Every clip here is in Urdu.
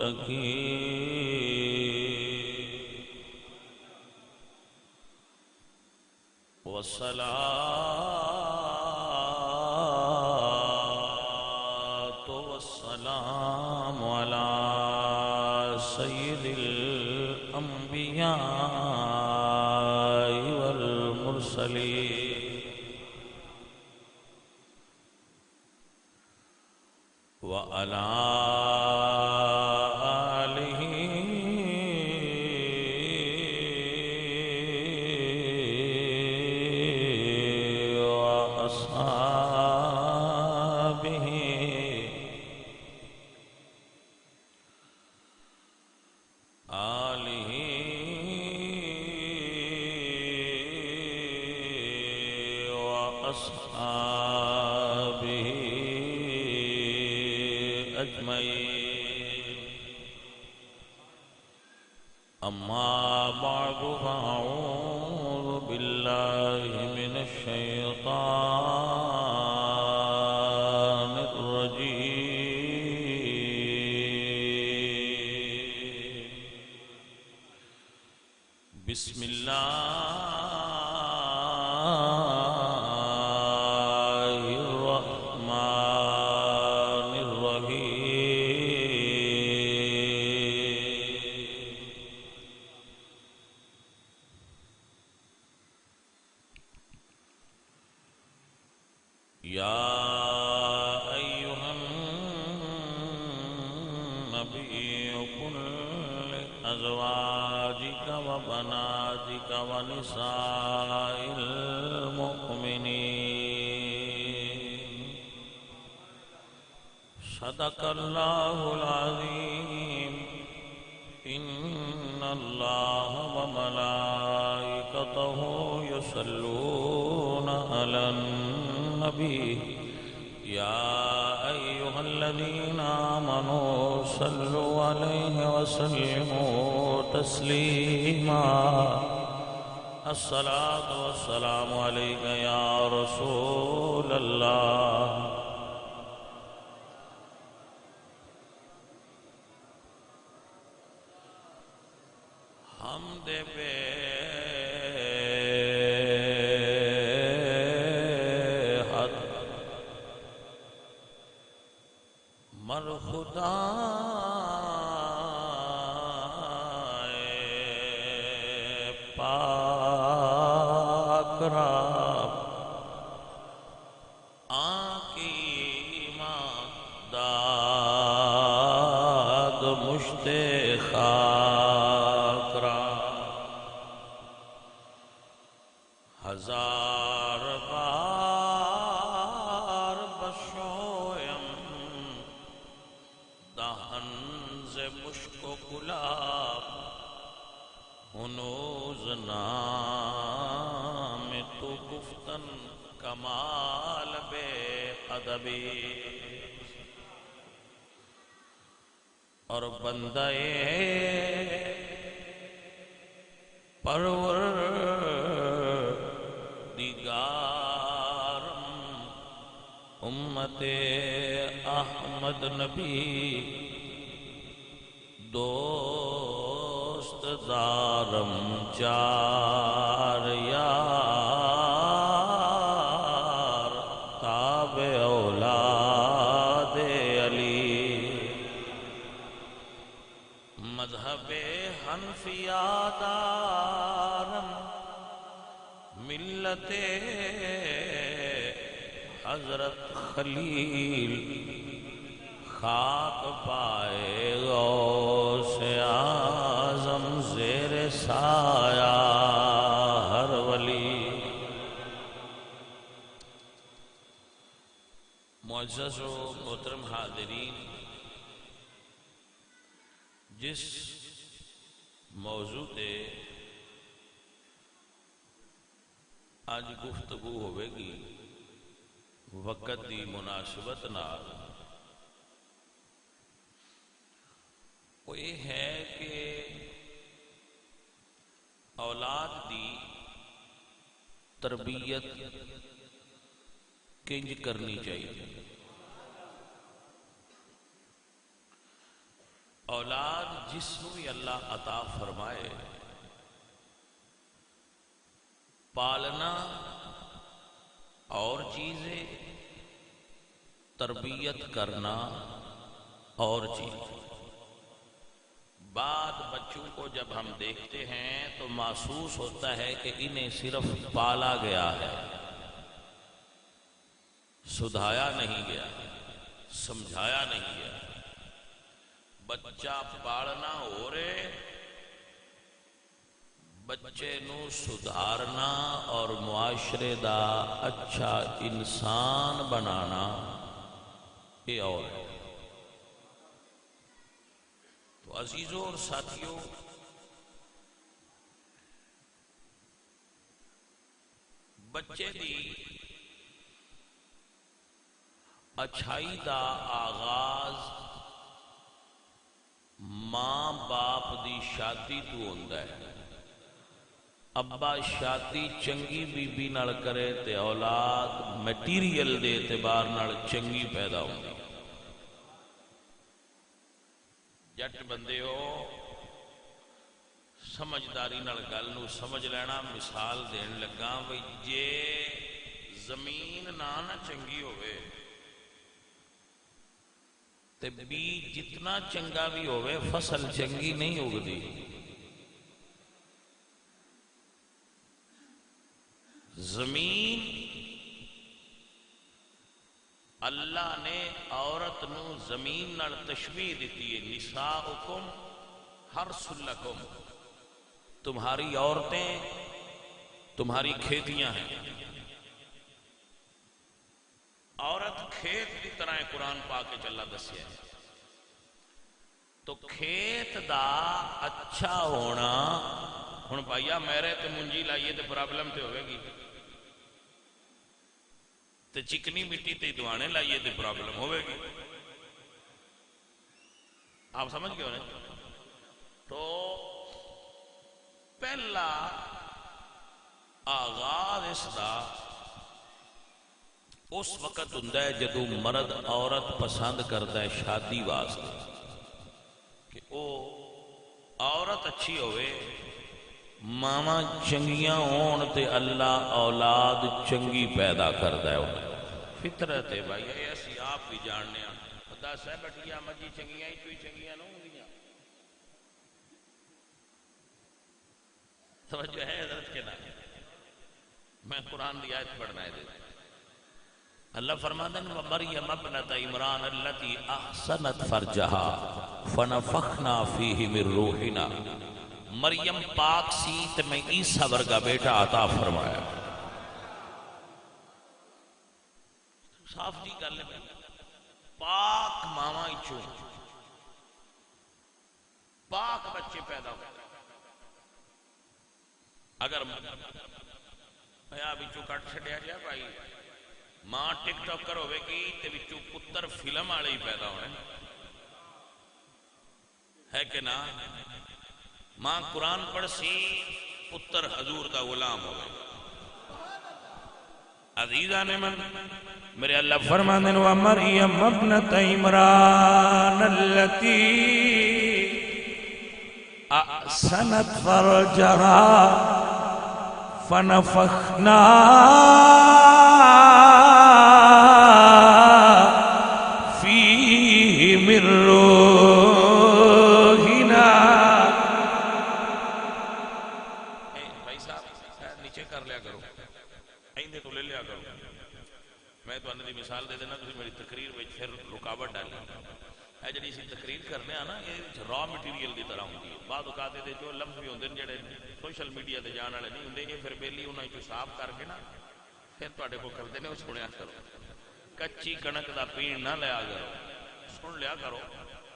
المتقين والصلاة والسلام على سيد الأنبياء والمرسلين وعلى آله وأصحابه وأصحابه أجمعين. أما بعد فأعوذ بالله من الشيطان الرجيم. بسم الله الرحمن الرحيم. يا أيها النبي قل لأزواجك وبناتك ونساء المؤمنين صدق الله العظيم. إن الله وملائكته يصلون على النبي يا أيها الذين آمنوا صلوا عليه وسلموا تسليما. الصلاة والسلام عليك يا رسول الله. حمد بے حد مر خدا پاک را آنکی داد مشت خاک را ہزار بار بشویم دہن سے مشک و گلاب ہنوز نام تو گفتن کمال بے ادبی اور بندہ پروردگارم امت احمد نبی دوست دارم چار یار تابع اولاد علی. مذہب حنفیہ دارم ملت حضرت خلیل خاک پائے غوث اعظم زیر سایہ ہر ولی. معزز و محترم حاضرین، جس موضوع تے آج گفتگو ہوئے گی وقت دی مناسبت نال وہ یہ ہے کہ اولاد دی تربیت کنج کرنی چاہیے. اولاد جس کو بھی اللہ عطا فرمائے پالنا اور چیزیں، تربیت کرنا اور چیزیں۔ بعد بچوں کو جب ہم دیکھتے ہیں تو محسوس ہوتا ہے کہ انہیں صرف پالا گیا ہے، سدھایا نہیں گیا، سمجھایا نہیں گیا۔ بچہ پالنا ہو رہے، بچے نو سدھارنا اور معاشرے دا اچھا انسان بنانا یہ اور ہے۔ تو عزیزوں اور ساتھیوں، بچے دی اچھائی دا آغاز ماں باپ دی شادی تو ہوندا ہے۔ ابا شادی چنگی بی بی نال کرے تے اولاد میٹیریل دے اعتبار نال چنگی پیدا ہوندی۔ جٹ بندے ہو، سمجھداری نال گل نو سمجھ لینا۔ مثال دین لگا بھئی جے زمین نہ چنگی ہوئے تے بیج جتنا چنگا بھی ہوئے فصل چنگی نہیں اگدی۔ زمین اللہ نے عورت نو زمین نال تشبیہ دیتی ہے، نساؤکم حرث لکم، تمہاری عورتیں تمہاری کھیتیاں ہیں۔ عورت کھیت کی طرح قرآن پاک کے چلا دسیا ہے۔ تو کھیت دا اچھا ہونا، ہن بھائیا میرے تے منجی لائیے تے پرابلم تے ہوئے گی، تے چکنی مٹی تے دوانے لائیے تے پرابلم ہوئے گی۔ آپ سمجھ گئے ہونے؟ تو پہلا آغاز اس دا اس وقت ہوندا ہے جدو مرد عورت پسند کرتا ہے شادی واسطے کہ او عورت اچھی ہوئے، ماما چنگیاں ہون تے اللہ اولاد چنگی پیدا کرتا ہے انہیں۔ فطرت ہے بھائی، یہ اسی آپ بھی جاننے ہیں۔ خدا سے بٹیا مجی چنگیاں ہی کوئی چنگیاں نہ ہوں گیاں۔ توجہ ہے حضرت کے نام؟ میں قرآن دی آیت پڑھنا ہے دیتا۔ اللہ فرماتا ہے وَمَرْيَمَ ابْنَتَ عِمْرَانَ الَّتِي أَحْسَنَتْ فَرْجَهَا فَنَفَخْنَا فِيهِ مِن رُوحِنَا، مریم پاک سی تے میں عیسیٰ ورگا بیٹا عطا فرمایا۔ صاف جی گل ہے، پاک ماما اچھو پاک بچے پیدا ہو۔ اگر میں بچوں کٹ چھڑیا جائے بھائی، ماں ٹک ٹاکر ہوئے گی تے بچوں پتر فلم والے ہی پیدا ہوئے ہے کہ نا؟ ماں قرآن پڑھ سی، پتر حضور دا غلام ہوئے۔ عزیزان من میرے اللہ فرمانے وَمَرْيَمَ ابْنَتَ عِمْرَانَ الَّتِي أَحْسَنَتْ فَرْجَهَا فَنَفَخْنَا فِيهِ مِن رُوحِنَا۔ بھائی صاحب نیچے کر لیا کرو، ایندے تو لے لیا کرو۔ میں تو انہوں نے مثال دے دینا، تُسی میری تقریر میں پھر رکاوٹ ڈالی۔ اے جڑی اسی تقریر کرنے آنا یہ را مٹیریل دی طرح ہوندی ہے۔ بعد اوقات دے جو لفظ بھی ہوندے جڑے سوشل میڈیا تے جان والے نہیں ہوندے، یہ پھر بیلی انہاں وچوں صاف کر کے نا پھر تواڈے کول کردے نے، او سنیا کرو۔ کچی کنک دا پین نہ لیا کرو، سن لیا کرو،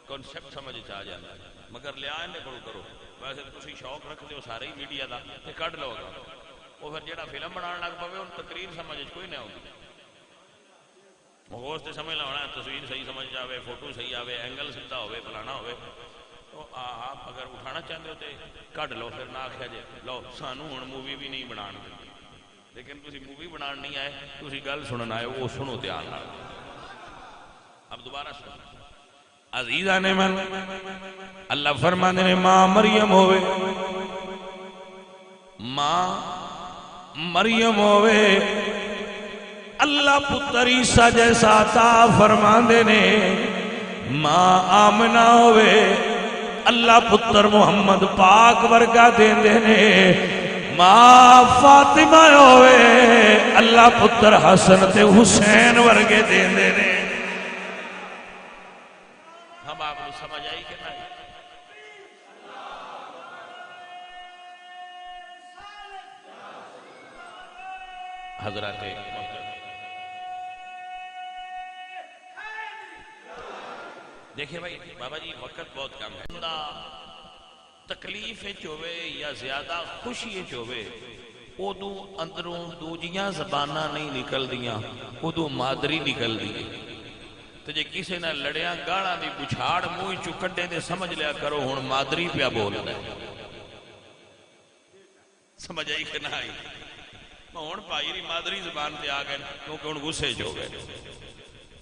کنسپٹ سمجھ آ جاتا ہے، مگر لیا انہاں کول کرو۔ ویسے تسی شوق رکھدے ہو سارے ہی میڈیا دا تے کڈ لو گا، وہ پھر جڑا فلم بنان لگ پوے ان تقریر سمجھ کوئی نہ ہوگی۔ مغوز تے سمجھ ہونا ہے، تصویر صحیح سمجھ جاوے، فوٹو صحیح آوے، اینگل سیدھا ہوئے، فلانا ہوئے، تو آپ اگر اٹھانا چاہتے ہو تو کڈ لو، پھر نہ آکھیا جے لو سانو ہن مووی بھی نہیں بنان دے۔ لیکن تسی مووی بنان نہیں آئے، تسی گل سنن آئے، وہ سنو دھیان نال۔ اب دوبارہ سنو عزیزان من اللہ فرمانے نے ماں مریم ہوئے، ماں مریم ہوئے، اللہ پتر عیسیٰ جیسا عطا فرماندے نے، ماں آمنہ ہوئے، اللہ پتر محمد پاک ورگا دیندے نے، ماں فاطمہ ہوئے، اللہ پتر حسن تے حسین ورگے دیندے نے۔ ہم آپ کو سمجھ آئی کہ نہیں؟ حضرات دیکھیں بھائی بابا جی وقت بہت کم ہے، بندہ تکلیف ہوئے یا زیادہ خوشی ہوئے ادو اندروں دوجیاں زبانہ نہیں نکل دیاں، ادو مادری نکل دی۔ تو جے کسی نہ لڑیاں گاڑا دی بچھاڑ موئی چو کڈے دے سمجھ لیا کرو ہون مادری پیا بول رہا ہے۔ سمجھ آئی کہ نہ آئی؟ میں ہون پائیری مادری زبان تے آ گئے کیونکہ ہون غصے جو گئے۔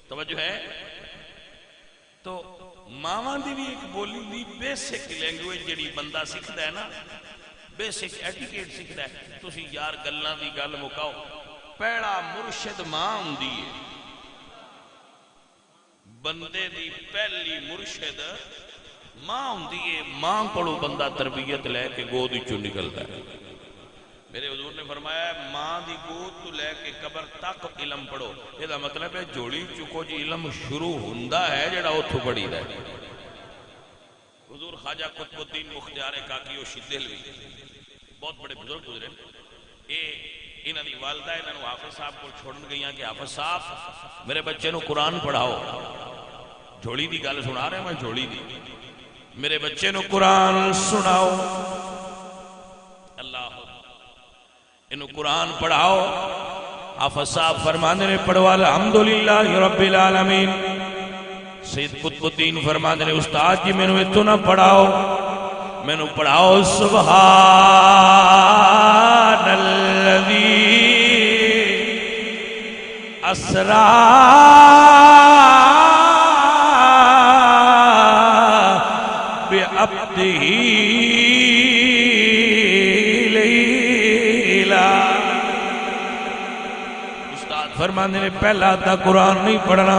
توجہ ہے؟ تو ماں دی بھی ایک بولی دی بیسک لینگویج جڑی بندہ سکھدا ہے نا، بیسک ایٹیکیٹ سکھدا ہے، تو اسی یار گلاں دی گل مکاؤ، پہلا مرشد ماں ہوندی ہے، بندے دی پہلی مرشد ماں ہوندی ہے، ماں کولوں بندہ تربیت لے کے گود وچوں نکلدا ہے۔ میرے حضور نے فرمایا ماں دی گود تو لے کے قبر تک علم پڑھو، یہ دا مطلب ہے جوڑی چکو جی علم شروع ہوندا ہے جڑا اتھوں پڑھی دا ہے۔ حضور خواجہ قطب الدین مختار کاکی و شدلوی بہت بڑے بزرگ گزرے، انہاں دی والدہ انہاں نو حافظ صاحب کو چھوڑن گئیاں کہ حافظ صاحب میرے بچے نو قرآن پڑھاؤ۔ جھوڑی دی گل سنا رہے ہیں، میں جھوڑی دی، میرے بچے نو قرآن سناؤ، اللہ انہوں قرآن پڑھاؤ۔ حافظ صاحب فرمانے نے پڑھوا الحمدللہ رب العالمین۔ سید قطب الدین فرمانے نے استاد جی میں نے تو نہ پڑھاؤ، میں نے پڑھاؤ سبحان الذی اسرا بعبدہ فرمانے نے پہلا ادھا قرآن نہیں پڑھنا،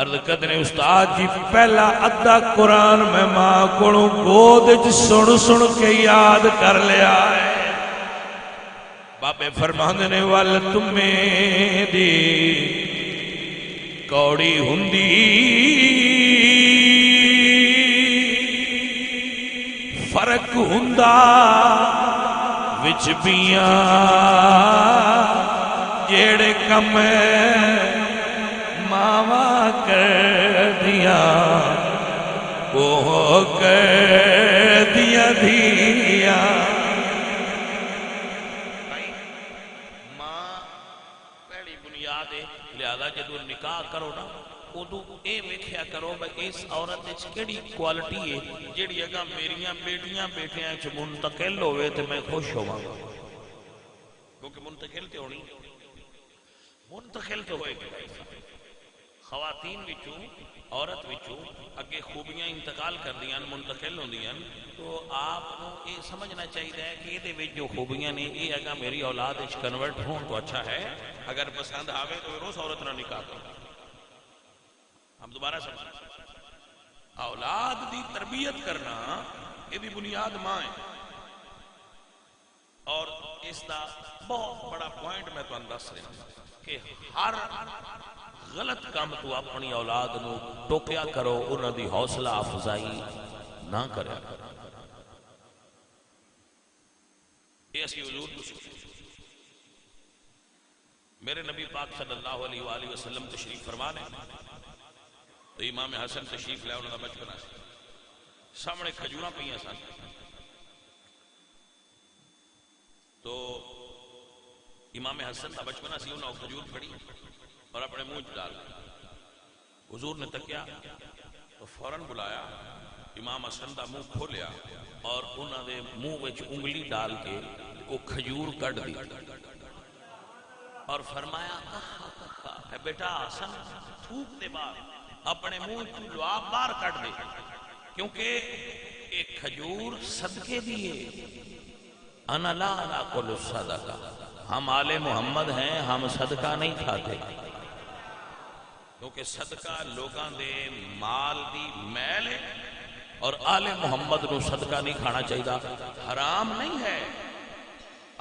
عرض کرتے نے استاد جی پہلا ادھا قرآن میں ماں کولوں گود وچ سن سن کے یاد کر لیا ہے۔ بابے فرمانے نے ول تمیں دی کوڑی ہندی فرق ہندا وچ بیاں جیڑے کم ماوا کر دیا وہ کر دیا دیا۔ ماں پہلی بنیاد ہے، لہذا جدو نکاح کرو نا ادو اے ویکھیا کرو بھئی اس عورت وچ کیڑی کوالٹی ہے جیڑی اگاں میریاں بیٹیاں بیٹیاں وچ منتقل ہوئے تے میں خوش ہوواں گا، کیونکہ منتقل تے ہونی منتقل تو ہوئے گی۔ خواتین وچوں عورت وچوں اگے خوبیاں انتقال کر دیاں منتقل ہوں دیاں، تو آپ کو یہ سمجھنا چاہیے ہے کہ یہ جو خوبیاں نے یہ اگا میری اولاد وچ کنورٹ ہوں تو اچھا ہے، اگر پسند آوے تو روز عورت نہ نکاح کرو۔ ہم دوبارہ سمجھیں، اولاد دی تربیت کرنا یہ بھی بنیاد ماں ہے، اور اس دا بہت بڑا پوائنٹ میں تو دس رہا ہوں کہ ہر غلط کام تو اپنی اولاد نو ٹوکیا کرو، انہاں دی حوصلہ افزائی نہ کرے۔ یہ اسی حضور کو میرے نبی پاک صلی اللہ علیہ وآلہ وسلم تشریف فرمانے تو امام حسن تشریف لے انہوں نے بچپنا سے سامنے کھجوراں پئیاں سن، تو امام حسن کا بچپنا سی انہوں نے کھجور پھڑی اور اپنے منہ ڈال حضور نے تکیا تو فوراً بلایا، امام حسن کا منہ کھولیا اور انہوں نے منہ وچ انگلی ڈال کے وہ کھجور کٹ دی اور فرمایا بیٹا حسن تھوک دے بعد اپنے منہ تو لعاب باہر کٹ دے۔ کیونکہ ایک کھجور صدقے دیے، انا لا ناکل الصدقہ، ہم آل محمد ہیں، ہم صدقہ نہیں کھاتے، کیونکہ صدقہ لوگاں دے مال دی میل ہے، اور آل محمد نو صدقہ نہیں کھانا چاہیے، حرام نہیں ہے،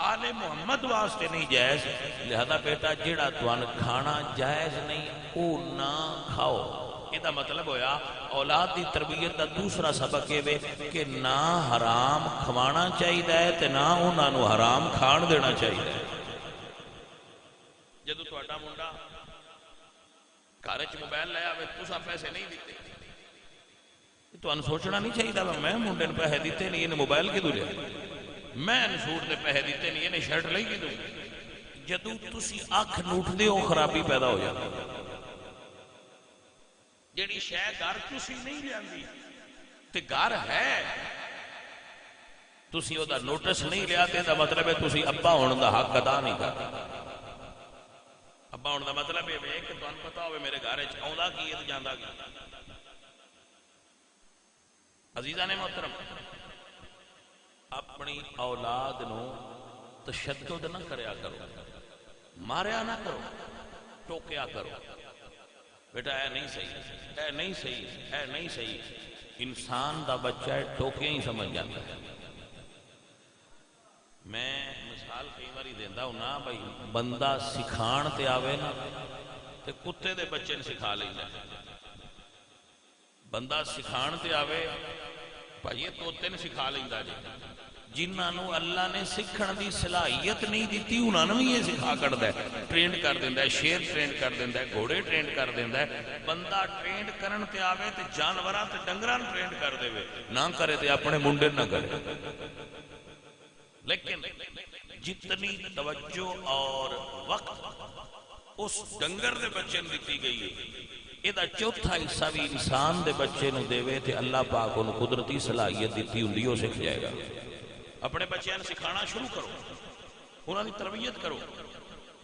آل محمد واسطے نہیں جائز، لہذا بیٹا جیڑا توان کھانا جائز نہیں او نہ کھاؤ۔ یہ مطلب ہویا اولاد دی تربیت دا دوسرا سبق یہ کہ نہ حرام کھوانا چاہیے تے نہ انہاں نو حرام کھان دینا چاہیے۔ جدو تہاڈا منڈا گھر وچ موبائل لے آوے تساں پیسے نہیں دیتے، تہانوں سوچنا نہیں چاہیے میں منڈے نوں پیسے دیتے نہیں، انہیں موبائل کدوں لیا، میں سوٹ دے پیسے دیتے نہیں، انہیں شرٹ لئی کدوں، جدو تسی اکھ نوٹدے ہو خرابی پیدا ہو جاتی، جیڑی شے گھر تسی نہیں لیاندی تے گھر ہے تسی او دا نوٹس نہیں لیا تے دا مطلب ہے تسی ابا ہون دا حق ادا نہیں کرتے۔ ابا ہون دا مطلب یہ ہے کہ تانوں پتہ ہوئے میرے گھر وچ آوندا کی ہے تے جاندا کی۔ عزیزان محترم، اپنی اولاد نو تشدد نہ کریا کرو، ماریا نہ کرو، ٹوکیا کرو، بیٹا اے نہیں صحیح، اے نہیں صحیح، اے نہیں صحیح۔ انسان دا بچہ ٹوکے ہی سمجھ جاتا ہے۔ میں مثال کئی باری دیندا ہوں نا بھائی، بندہ سکھان تے آوے نا تے کتے دے بچے نے سکھا لیندا، بندہ سکھان تے آوے بھائی یہ توتے نے سکھا لیندا جی، جنہاں نو اللہ نے سکھن دی صلاحیت نہیں دیتی انہاں نو یہ سکھا کردا ہے، ٹرینڈ کر دیندا ہے، شیر ٹرینڈ کر دیندا ہے، گھوڑے ٹرینڈ کر دیندا ہے۔ بندہ ٹرینڈ کرن تے آوے تے جانوراں تے ڈنگراں ٹرینڈ کر دے، نہ کرے تے اپنے منڈے نہ کرے۔ لیکن جتنی توجہ اور وقت اس ڈنگر دے بچے نے دیتی گئی ہے، یہ چوتھا حصہ بھی انسان دے بچے نو دے تے اللہ پاک انہوں قدرتی صلاحیت دیتی ہوں وہ سکھ جائے گا۔ اپنے بچیاں نے سکھانا شروع کرو، انہوں نے تربیت کرو۔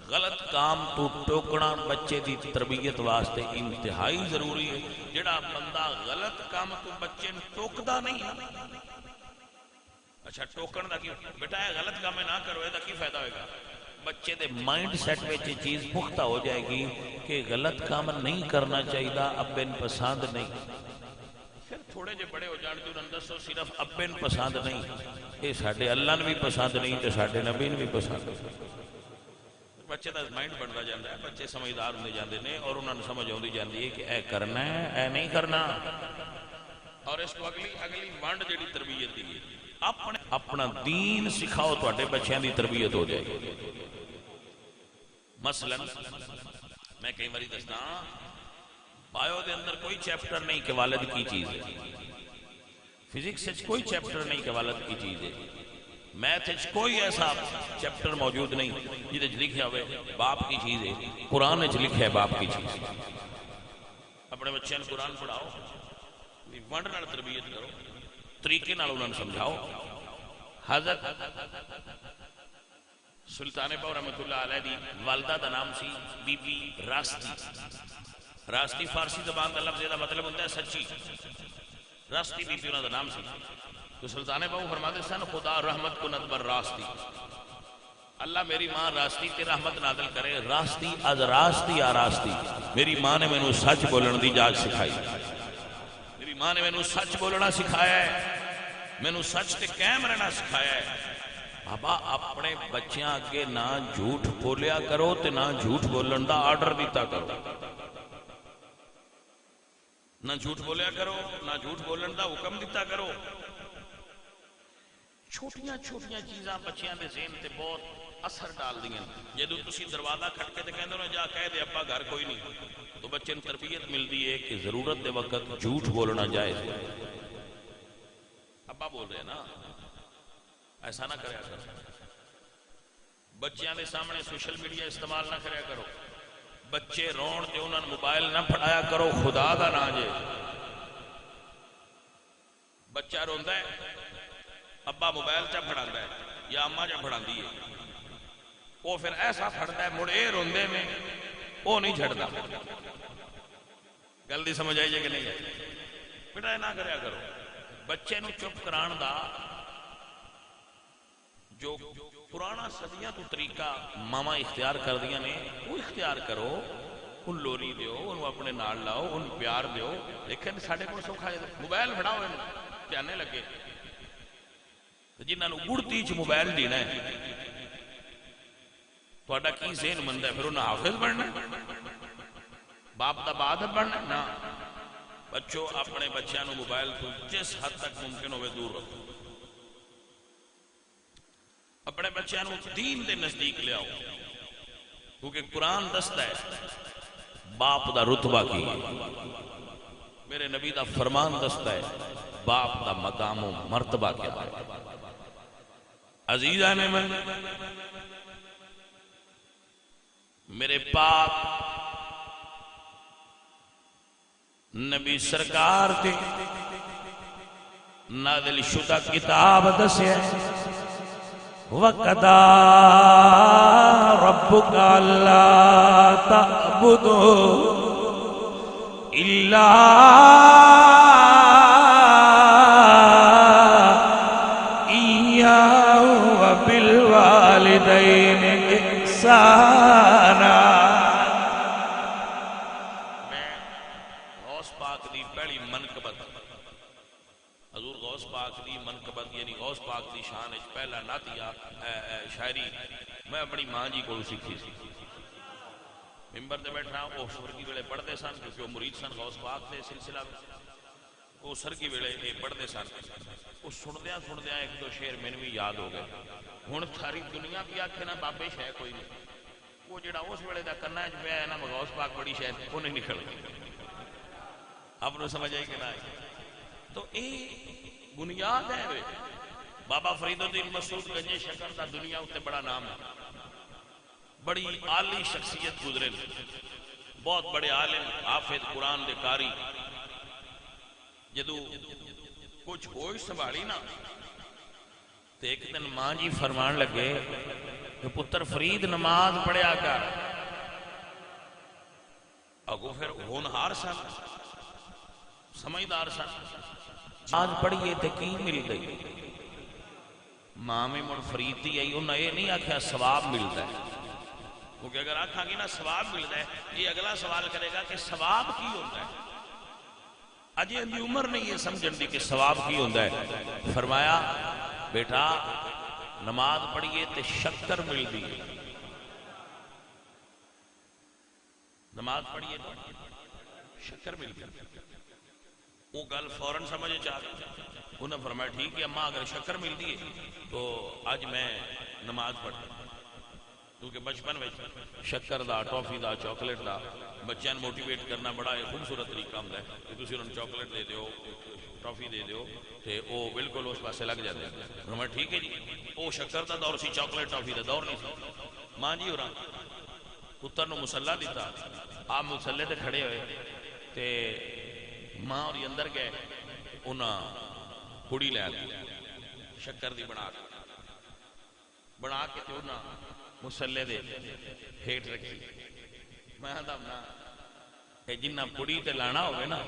غلط کام تو ٹوکنا بچے دی تربیت واسطے انتہائی ضروری ہے۔ جڑا بندہ غلط کام تو بچے نے ٹوکدا نہیں، اچھا ٹوکن دا کی بیٹا ہے غلط کام نہ کرو، یہ کی فائدہ ہوئے گا؟ بچے دے مائنڈ سیٹ میں یہ چیز پختہ ہو جائے گی کہ غلط کام نہیں کرنا چاہیے، ابن پسند نہیں۔ پھر تھوڑے جے بڑے ہو جان جو اندر صرف ابن پسند نہیں، یہ ساڈے اللہ نے بھی پسند نہیں تے ساڈے نبی نے بھی پسند نہیں۔ بچے دا مائنڈ بنتا جاتا ہے، بچے سمجھدار ہوندے جاندے نے اور انہوں نے سمجھ آتی جاتی ہے کہ اے کرنا ہے اے نہیں کرنا، اور اس کو اگلی وانڈ جڑی تربیت دی اپنا دین سکھاؤ، تواڈے بچیاں دی تربیت ہو جائے گی۔ مثلا میں کئی باری دستا بایو دے اندر کوئی چیپٹر نہیں کہ والد کی چیز ہے، فزکس وچ کوئی چیپٹر نہیں کہ والد کی چیز ہے، میتھ وچ کوئی ایسا چیپٹر موجود نہیں جہدے وچ لکھیا ہوئے باپ کی چیز ہے، قرآن وچ لکھیا ہے باپ کی چیز۔ اپنے بچوں کو قرآن پڑھاؤ، ونڈ نال تربیت کرو، طریقے نال انہوں نے سمجھاؤ۔ حضرت سلطان باو رحمت اللہ علیہ دی والدہ دا نام سی بی بی راستی۔ راستی فارسی زبان دا لفظ دا مطلب ہوتا ہے سچی، راستی بی بی انہوں دا نام سی۔ تو سلطان باو فرماتے سن خدا رحمت کنت بر راستی، اللہ میری ماں راستی تے رحمت نازل کرے، راستی از راستی آراستی، میری ماں نے میں نے سچ بولن دی جاج سکھائی، میری ماں نے میں نے سچ بولنا سکھایا ہے، میں نے سچ تے قائم رہنا سکھایا ہے۔ بابا اپنے بچیاں اگے نہ جھوٹ بولیا کرو تے نہ جھوٹ بولن دا آرڈر دیتا کرو، نہ جھوٹ بولیا کرو نہ جھوٹ بولن دا حکم دیتا کرو۔ چھوٹیاں چھوٹیاں چیزاں بچیاں دے ذہن تے بہت اثر ڈال دیاں۔ جدو تسی دروازہ کھٹ کے تے کہندے ہو جا کہہ دے ابا گھر کوئی نہیں، تو بچے نے تربیت ملتی ہے کہ ضرورت دے وقت جھوٹ بولنا جائز ہے۔ ابا بول رہے ہیں نا، ایسا نہ کریا کرو۔ بچیاں دے سامنے سوشل میڈیا استعمال نہ کریا کرو، بچے رون تے انہاں موبائل نہ پھڑایا کرو، خدا دا نا جے۔ بچہ روندا ہے ابا موبائل چا پھڑاندا ہے یا اماں چا پھڑاندی ہے، وہ پھر ایسا پھڑدا ہے مڑ اے روندے میں وہ نہیں چھڑدا۔ گل دی سمجھ آئی جے کہ نہیں؟ بیٹا نہ کریا کرو۔ بچے نو چپ کران دا جو پرانا صدیاں تو طریقہ ماما اختیار کر دیا نے وہ اختیار کرو، ان لوری دیو، ان اپنے نال لاؤ، ان پیار دیو. لیکن ساڈے کول سوکھا موبائل پھڑاؤ دھیانے لگے جنہاں نو گڑتی چ موبائل دینا ہے تہاڈا کی ذہن مندا ہے پھر انہاں حافظ بننا باپ دا بعد بننا نہ. بچوں اپنے بچیاں نو موبائل تو جس حد تک ممکن ہوئے دور رکھو. اپنے بچیاں نو دین دے نزدیک لے آؤ کیونکہ قرآن دستا ہے باپ دا رتبہ کی ہے. میرے نبی دا فرمان دستا ہے باپ دا مقام و مرتبہ کیا ہے. عزیزان من میرے پاک نبی سرکار تے نازل شدہ کتاب دسیا وَقَضَى رَبُّكَ أَلَّا تَعْبُدُوا إِلَّا إِيَّاهُ وَبِالْوَالِدَيْنِ إِحْسَانًا. میں غوث پاک دی پہلی منقبت حضور غوث پاک دی منقبت یعنی غوث پاک دی شان اچ پہلا نعتیہ شاعری میں اپنی ماں جی کو سیکھی سی. ممبر تے بیٹھا وہ سرگی ویلے پڑھتے سن کیونکہ وہ مرید سن غوث پاک دے سلسلہ وہ سرگی ویلے یہ پڑھتے سن. وہ سندیاں سندیاں ایک دو شعر مینوں بھی یاد ہو گئے. ہن ساری دنیا بھی آکھے نا بابے شے کوئی نہیں وہ جڑا اس ویلے دا کرنا ہے پیا نا غوث پاک بڑی شے وہ نہیں نکل گئی. آپ نے سمجھ آئی کہ نہ آئی؟ تو یہ بنیاد ہے. بابا فرید الدین مسعود گنجے شکر دا دنیا اتے بڑا نام ہے. بڑی عالی شخصیت گزرے بہت بڑے عالم حافظ قرآن دے قاری. جدو کچھ ہوئی سنبھالی نا تو ایک دن ماں جی فرمان لگے کہ پتر فرید نماز پڑھیا کر. اگو پھر ہونہار سن سمجھدار سن آج پڑھیے تے کی مل گئی. ماں میں مڑ فرید دی آئی انہوں نے یہ نہیں آکھا ثواب ملتا ہے کیونکہ اگر آکھا گی نا ثواب ملتا ہے یہ اگلا سوال کرے گا کہ ثواب کی ہوتا ہے. اجے اندھی عمر نہیں یہ سمجھن دی کہ ثواب کی ہوتا ہے. فرمایا بیٹا نماز پڑھیے تے شکر مل دی. نماز پڑھیے تو شکر مل دی. وہ گل فوراں سمجھے چاہتا انہوں نے فرمایا ٹھیک ہے اماں اگر شکر مل دی تو آج میں نماز پڑھتا کیونکہ بچپن میں شکر دا ٹافی دا چاکلیٹ دا بچیاں موٹیویٹ کرنا بڑا خوبصورت طریقہ ہوتا ہے کہ تسی انہوں نے چاکلیٹ دے دیو ٹافی دے دیو تے وہ بالکل اس پاسے لگ جاتے ہیں. فرمایا ٹھیک ہے جی وہ شکر دا دور سی چاکلیٹ ٹافی دا دور نہیں سی. ماں جی ہو پتر نو مسلح دیتا آپ مسلح تے کھڑے ہوئے تے ماں اور اندر گئے انہاں کڑی لے دی شکر دی بنا کے تے انہاں مسلح دے ہیٹ رکھی. میں دمنا جنہ کڑی تے لانا ہوئے نا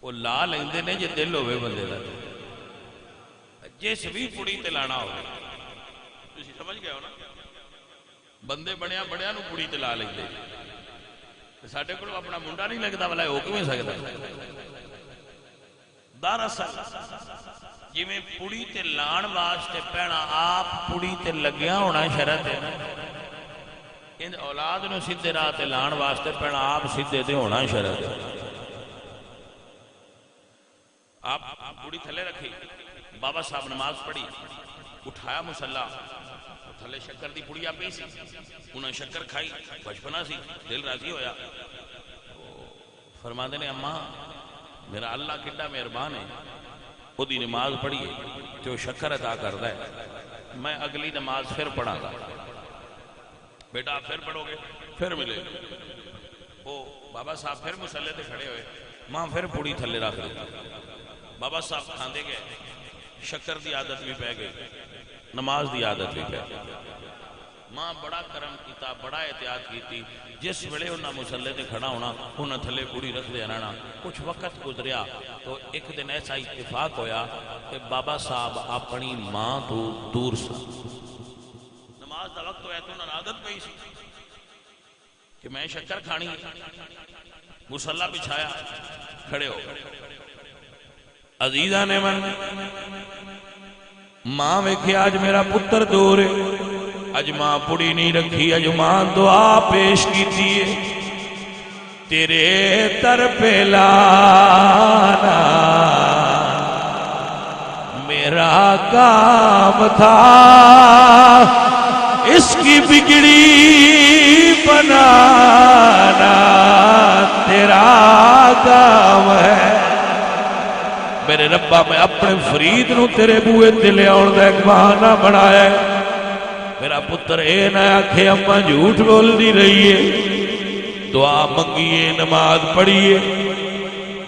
وہ لا لیندے نے جے دل ہوئے بندے دا. جس بھی کڑی تے لانا ہوئے تسی سمجھ گئے ہو نا بندے بڑیا بڑیا نو کڑی تے لا لیندے. ساڈے کول اپنا منڈا نہیں لگتا والا ہو کیویں سکدا. دراصل جی میں پڑی تے لان واسطے پہنا آپ پڑی تے لگیا ہونا شرط ہے نا ان اولاد نو سیدھے راہ تے لان واسطے پہنا آپ سیدھے تے ہونا شرط ہے. آپ پڑی تھلے رکھی بابا صاحب نماز پڑھی اٹھایا مسلح تھلے شکر دی پڑی آپ ہی سی انہیں شکر کھائی بچپنا سی دل راضی ہویا. فرما دینے اماں میرا اللہ کڈا مہربان ہے وہ دی نماز پڑھیے تو وہ شکر عطا کرتا ہے میں اگلی نماز پھر پڑھا گا. بیٹا آپ پھر پڑھو گے پھر ملے. وہ بابا صاحب پھر مسلح تے کھڑے ہوئے ماں پھر پوڑی تھلے رکھ دی. بابا صاحب کھاندے گئے شکر دی عادت بھی پہ گئی نماز دی عادت بھی پہ گئی. ماں بڑا کرم کیتا، بڑا احتیاط کیتی. جس ویلے انہاں مسلے تے کھڑا ہونا انہاں تھلے کڑی رکھ دے رہنا. کچھ وقت گزریا تو ایک دن ایسا اتفاق ہویا کہ بابا صاحب اپنی ماں تو دور سا. نماز دا وقت ہویا تو انہاں عادت پئی سی کہ میں شکر کھانی ہے. مصلی بچھایا، کھڑے ہو. عزیزاں نے من ماں ویکھیا اج میرا پتر دور ہے، اج ماں پڑی نہیں رکھی، اج ماں دعا پیش کیتی ہے. تیرے در پہ لانا میرا کام تھا، اس کی بگڑی بنانا تیرا کام ہے. میرے ربا میں اپنے فرید نو تیرے بوئے تے لے آن دا ایک بہانہ بنایا ہے. میرا پتر اے نہ آکھے اماں جھوٹ بول دی رہی ہے. دعا منگیے، نماز پڑھیے.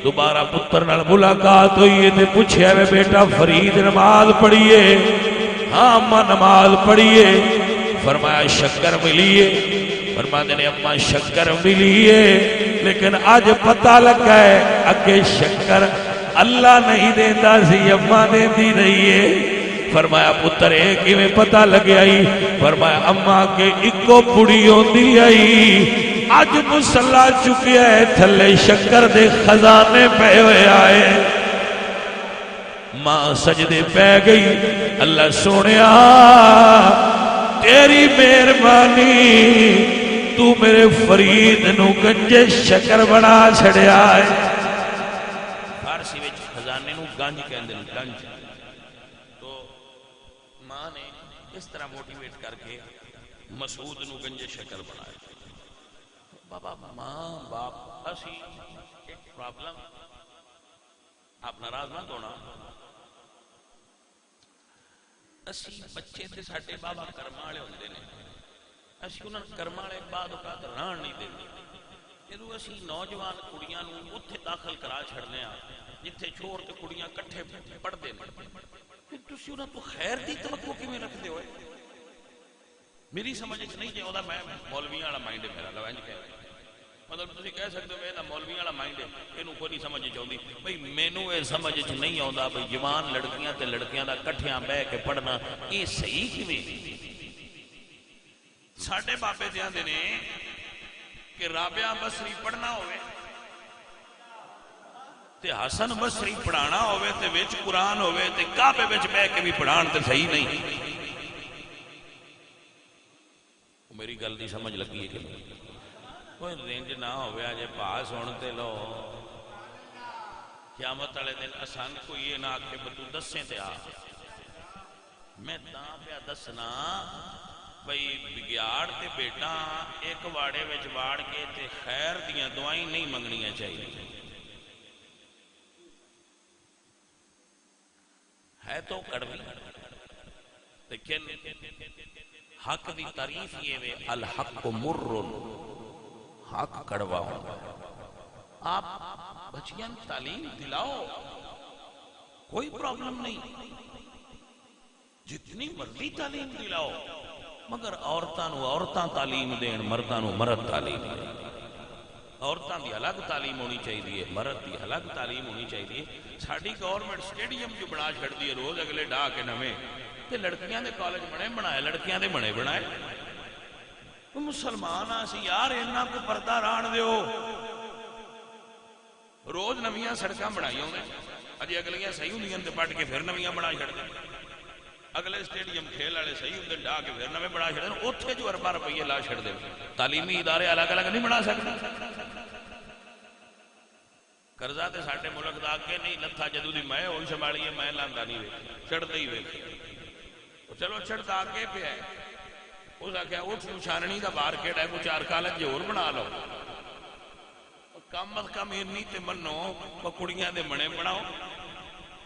دوبارہ پتر نال ملاقات ہوئی ہے تے پوچھیا وے بیٹا فرید نماز پڑھیے؟ ہاں اماں نماز پڑھیے. فرمایا شکر ملیے؟ فرماتے نے اماں شکر ملیے، لیکن آج پتہ لگا ہے اگے شکر اللہ نہیں دیندا سی، اماں دیندی رہی ہے. فرمایا پتر اے کیویں پتہ لگیا ہی؟ فرمایا اماں کے اکو پڑی ہوندی آئی، اج مصلا چکیا ہے تھلے شکر دے خزانے پے ہوئے آئے. ماں سجدے پہ گئی. اللہ سونیا تیری مہربانی، تو میرے فرید نو گنجے شکر بنا چھڑیا ہے. فارسی وچ خزانے نو گنج کہندے نے، گنج. تو ماں نے اس طرح موٹیویٹ کر کے مسعود نو گنجے شکر بنایا. بابا ماں باپ اسی ایک پرابلم، آپ ناراض نہ ہونا، اسی بچے تے ساڈے بابا کرما والے ہوندے نے، اسی انہاں کرما والے بعد اوقات رہن نہیں دیندے. جدوں اسی نوجوان کڑیاں نو اوتھے داخل کرا چھڑنے ہاں جتھے چھوڑ تے کڑیاں کٹھے پڑھدے نے، پھر تسی انہاں تو خیر دی توقع کیویں رکھدے ہوئے؟ میری سمجھ وچ نہیں جاؤندا. میں مولویاں والا مائنڈ ہے میرا، لوانج کہہ رہا. مطلب تسی کہہ سکتے ہو یہ مولویاں والا مائنڈ ہے، اینوں کوئی نہیں سمجھ چاہتی. بھئی مینوں یہ سمجھ نہیں آتا بھئی جوان لڑکیاں تے لڑکیاں دا کٹھیاں بہ کے پڑھنا یہ صحیح کیویں؟ ساڈے بابے تے آندے نے کہ رابعہ بصری پڑھنا ہوئے تے حسن بصری پڑھانا ہوئے تے وچ قرآن ہوئے تے کعبے وچ بہ کے بھی پڑھان تے صحیح نہیں. میری گل دی سمجھ لگی ہے کہ کوئی رینج نہ ہوئے آجے پاس ہونے لو. قیامت والے دن آسان کوئی یہ نہ آکھے بتو دسیں تے آ. میں تاں پیا دسنا بھئی بگیاڑ تے بیٹا ایک واڑے وچ واڑ کے تے خیر دیاں دعائیں نہیں منگنیاں چاہیے. ہے تو کڑوی لیکن حق دی تعریف یہ وے الحق مرن، حق کڑوا ہوگا. آپ بچیاں تعلیم دلاؤ، کوئی پرابلم نہیں، جتنی مرضی تعلیم دلاؤ، مگر عورتاں نو عورتاں تعلیم دین، مرداں نو مرد تعلیم دین. عورتاں دی الگ تعلیم ہونی چاہیے، مرد دی الگ تعلیم ہونی چاہیے. ساڈی گورنمنٹ سٹیڈیم جو بنا چھڑدی ہے روز اگلے ڈا کے نویں، تے لڑکیاں دے کالج بنے بنائے، لڑکیاں دے بنے بنائے. مسلمان آسی یار انہاں کو پردہ ران دیو. روز نویاں سڑکاں بنائی ہونے، اجے اگلیاں صحیح ہوندیاں تے پٹ کے پھر نویاں بنا چھڑ دیں. اگلے سٹیڈیم کھیل والے صحیح ہوندے ڈا کے پھر نویں بنا چھڑ دیں. اوتھے جو ارباں روپیے لا چھڑ دیں. تعلیمی ادارے الگ الگ نہیں بنا سکتے. قرضہ تے ساڈے ملک دا اگے نہیں لتھا جدوں دی میں ہن سنبھالیے میں لاندا نہیں ویکھیا، چڑھدا ہی ویکھیا. چلو چڑھدا اگے پیا ہے. اس آخیا اٹھ چھاننی دا مارکیٹ ہے، کوئی 4 کالج ہور بنا لو. کم از کم اینی تے منو کڑیاں دے بنے بناؤ،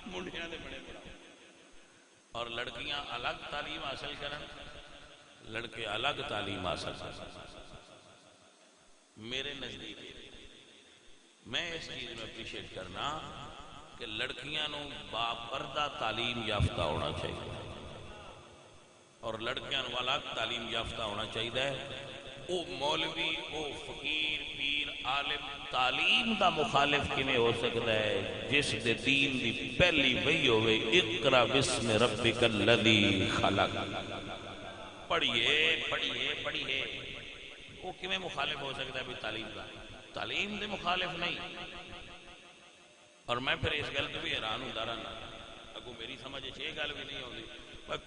منڈیاں دے بنے بناؤ. اور لڑکیاں الگ تعلیم حاصل کرن، لڑکے الگ تعلیم حاصل کرن. میرے نزدیک میں اس چیز میں اپریشیٹ کرنا کہ لڑکیاں نو باپردہ تعلیم یافتہ ہونا چاہیے. اور لڑکیاں والا تعلیم یافتہ ہونا چاہیے. او مولوی او فقیر پیر عالم تعلیم دا مخالف کیویں ہو سکتا ہے جس دے دین دی پہلی وحی ہوئے اقرا بسم ربک الذی خلق. پڑھیے پڑھیے پڑھیے. وہ کیویں مخالف ہو سکتا ہے بھی تعلیم دا؟ تعلیم دے مخالف نہیں. اور میں پھر اس گل تو بھی حیران ہوں رہنا اگو میری سمجھ یہ گل بھی نہیں ہوتی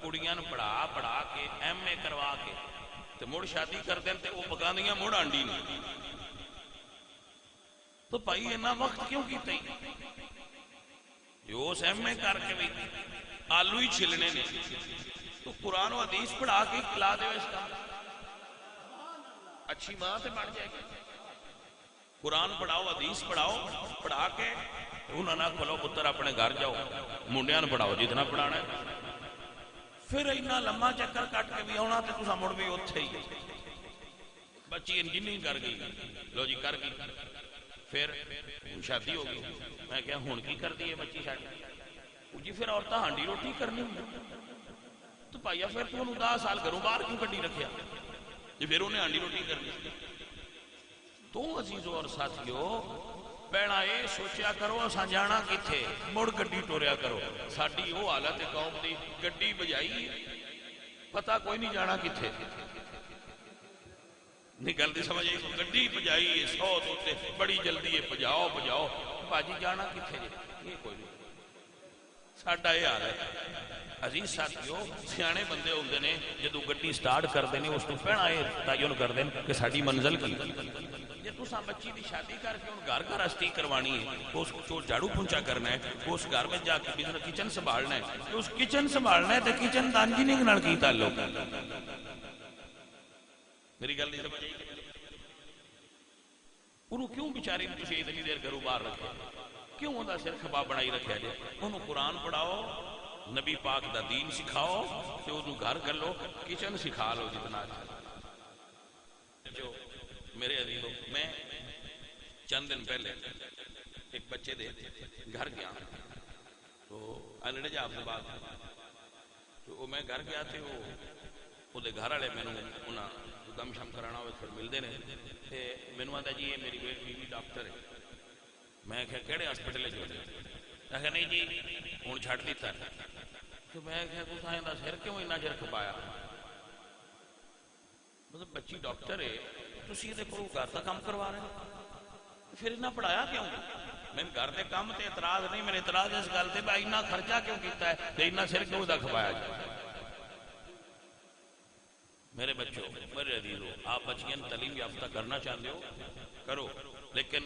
کڑیاں پڑھا پڑھا کے ایم اے کروا کے تے مڑ شادی کر دیں تے وہ پکا دیاں مڑ آنڈی نہیں. تو بھائی اتنا وقت کیوں کیتا ہی جو اس ایم اے کر کے بھی آلو ہی چھلنے نے تو قرآن و حدیث پڑھا کے کھلا دے اس کا اچھی ماں تے بن جائے گی. قرآن پڑھاؤ حدیث پڑھاؤ پڑھا کے انہوں نے کھولو پتر اپنے گھر جاؤ منڈیاں پڑھاؤ جتنا پڑھانا ہے. پھر اتنا لمبا چکر کٹ کے بھی آنا تو تصا مڑ بھی اتنے ہی. بچی انجینئرنگ کر گئی لو جی کر گئی پھر شادی ہو گئی. میں کیا ہوں کی کر دی ہے بچی شادی جی پھر عورتیں ہانڈی روٹی کرنی تو بھائی پھر تو انہوں 10 سال گھروں باہر کیوں کڈی رکھیا جی پھر انہیں ہانڈی روٹی کرنی. تو عزیزو اور ساتھیو پہلا یہ سوچیا کرو اساں جانا کتھے مڑ گڈی ٹوریا کرو. ساڈی وہ حالت قوم دی گڈی بجائی پتہ کوئی نہیں جانا کتھے نہیں گل دی سمجھ آئی. گڈی بجائی 100 تو بڑی جلدی ہے بجاؤ بجاؤ باجی جانا کتھے یہ کوئی نہیں. ساڈا یہ حال ہے عزیز ساتھیو. سیانے بندے ہوندے نے جدو گڈی سٹارٹ کرتے ہیں اس کو پہنا یہ تعین کرتے ہیں کہ ساری منزل کی. جی تساں بچی کی شادی کر کے گھر گھر رستی کروانی ہے اس کو جھاڑو پونچا کرنا ہے اس گھر میں جا کے کچن سنبھالنا ہے اس کچن سنبھالنا ہے تو کچن دا انجینئرنگ نال کی تعلق میری گل نہیں سمجھ آئی. انہوں کیوں بیچاری نے تسی اتنی دیر گھروں باہر رکھے کیوں انہوں سر کھپا بنائی رکھا جائے. انہوں قرآن پڑھاؤ نبی پاک دا دین سکھاؤ تو انہوں گھر کر لو کچن سکھا لو جتنا جو میرے عزیزو. میں چند دن پہلے ایک بچے دے گھر گیا تو انڑے جاب سے بات تو میں گھر گیا تھے وہ دے گھر والے میں انہاں دم شم کرانا ہوئے پھر ملتے ہیں تے مینوں آندا جی یہ میری بیوی ڈاکٹر ہے. میں کہا کہڑے ہاسپٹل جو میں کہا نہیں جی ہوں چھڈ دیتا تو میں کہا تساں دا سر کیوں اتنا چر کھپایا مطلب بچی ڈاکٹر ہے تسی یہ کو گھر کا کام کروا رہے ہیں پھر اتنا پڑھایا کیوں. میں گھر کے کام تے اعتراض نہیں میرے اعتراض اس گل تے بھائی اتنا خرچہ کیوں کیتا ہے تے اتنا سر کیوں دا کھپایا جائے. میرے بچوں میرے عزیزو آپ بچیاں تعلیم یافتہ کرنا چاہتے ہو کرو لیکن